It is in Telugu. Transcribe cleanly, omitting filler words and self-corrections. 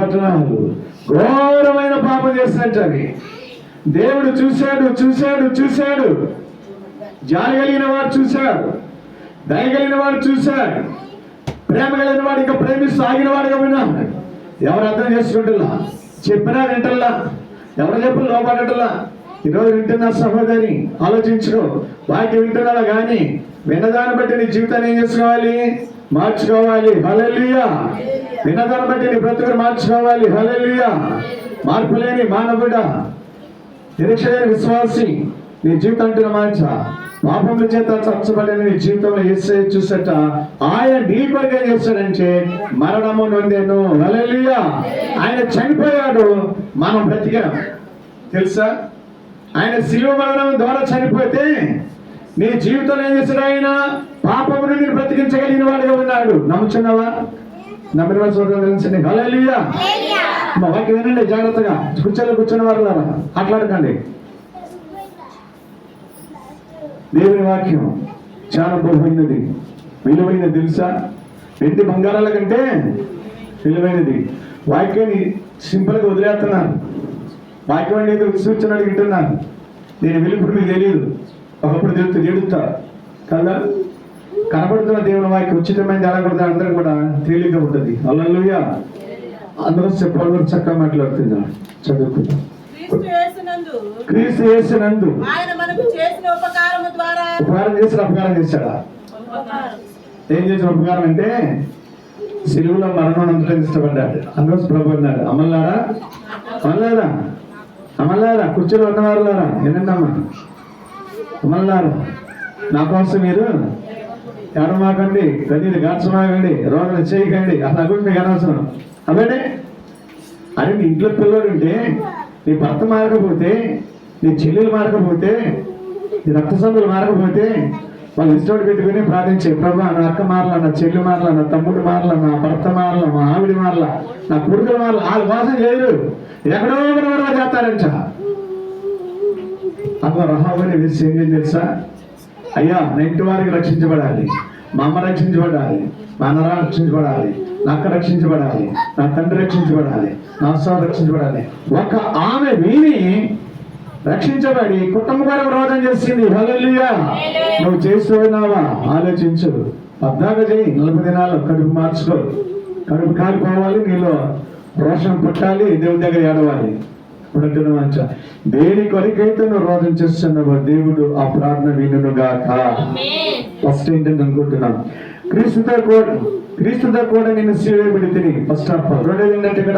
పట్టణాలు ఘోరమైన పాపం చేసినట్టు అవి. దేవుడు చూశాడు చూశాడు చూశాడు. జాలి కలిగిన వాడు చూశాడు, దయ కలిగిన వాడు చూశాడు, ప్రేమ కలిగిన వాడు ఇంకా ప్రేమిస్తూ ఆగిన వాడుగా విన్నాడు. ఎవరు అర్థం చేసుకుంటున్నా? చెప్పినా వింటల్లా, ఎవరు చెప్పిన లోపడటల్లా. ఈరోజు వింటున్నా సహోదరి, ఆలోచించుకో. వాక్యం వింటున్నా కానీ విన్నదాన్ని బట్టి నీ జీవితాన్ని ఏం చేసుకోవాలి? మార్చుకోవాలి. హల్లెలూయా. విన్నదాన్ని బట్టి నీ బ్రతుకుని మార్చుకోవాలి. హల్లెలూయా. మార్పు లేని మానవుడా, నిరీక్ష లేని విశ్వాసి, నీ జీవితం అంటున్న మార్చ పాపముల చేత చచ్చబడిన నీ జీవితంలో యేసయ్య చూసట ఆయన నీ కొరకే చేశాడంటే మరణము నొందెను. హల్లెలూయా. ఆయన చనిపోయాడు, మనం బ్రతికాం. తెలుసా? ఆయన శిలువ మరణం ద్వారా చనిపోతే నీ జీవితంలో ఏం చేశాడు? ఆయన పాపమును నేను బ్రతికించగలిగిన వాడుగా ఉన్నాడు. నమ్ముచున్నావా? నమ్మిన వారు చూడండి. హల్లెలూయా. మా వాక్యం వినండి జాగ్రత్తగా. కూర్చున్న వారులారా మాట్లాడకండి. దేవుని వాక్యం చాలా బలమైనది, విలువైనది. తెలుసా? వెండి బంగారాల కంటే విలువైనది. వాక్యాన్ని సింపుల్గా వదిలేస్తున్నారు. వాక్యం అనేది విశ్వస్తున్నాడు వింటున్నాను. నేను వెలుపుడు మీకు తెలియదు, ఒకప్పుడు తెలుస్తా కదా. కనబడుతున్న దేవుని వాక్యం ఉచితమైనది ఎలా కూడా అందరూ కూడా తేలిగ్గా ఉంటుంది. హల్లెలూయా. అందరూ చెప్పాలి, చక్కగా మాట్లాడుతున్నాను. చదువుకుందాం. క్రీస్తు యేసునందు ఉపకారం చేసిన అపకారం చేశాడా? ఏం చేసిన ఉపకారం అంటే సిలువలో మరణం అంతటం ఇష్టపడ్డాడు. అందులో ప్రభు అన్నాడు, అమల్లారా అమల్లారా అమల్లారా కూర్చొని ఉన్నవారులారా వినండమ్మా, అమల్లారా నా కోసం మీరు ఎడమాకండి, గదిని గార్చమాకండి, రోడ్లు చేయకండి, అసలు అవి మీకు అనవసరం. అవేనే అరే నీ ఇంట్లో పిల్లడు ఉంటే, నీ భర్త మారకపోతే, నీ చెల్లెలు మారకపోతే, నీ రక్త సందులు మారకపోతే వాళ్ళు ఇష్టం పెట్టుకుని ప్రార్థించే, ప్రభా నా అక్క మారలా, నా చెల్లి మారలా, నా తమ్ముడు మారలా, నా భర్త మారలా, మా ఆవిడ మారలా, నా కొడుకులు మారలా. వాళ్ళు మోసం చేయరు, ఎక్కడో ఒకటి చేస్తారంట. అక్కడ రహాబని విషయం ఏం తెలుసా? అయ్యా నా ఇంటి వారికి రక్షించబడాలి, మా అమ్మ రక్షించబడాలి, మా అన్న రక్షించబడాలి, నా అక్క రక్షించబడాలి, నా తండ్రి రక్షించబడాలి, నా అస్సాలు రక్షించబడాలి. ఒక ఆమె విని రక్షించబడి కుటుంబం రోధం చేసింది. హల్లెలూయా. నువ్వు చేస్తున్నావా? ఆలోచించు. పద్దాక చేయి. 40 దినాలు కడుపు మార్చుకో. కడుపు కాలిపోవాలి, నీలో రోషం పుట్టాలి, దేవుడి దగ్గర ఏడవాలి. ఇప్పుడు మంచి దేని కొరకైతే నువ్వు రోధం చేస్తున్నావో దేవుడు ఆ ప్రార్థన వినును గాక. ఫస్ట్ ఏంటంటే అనుకుంటున్నాను, క్రీస్తుతో కూడా నేను సిలువ పెడితిని. First of all. రెండోది ఏంటంటే ఇక్కడ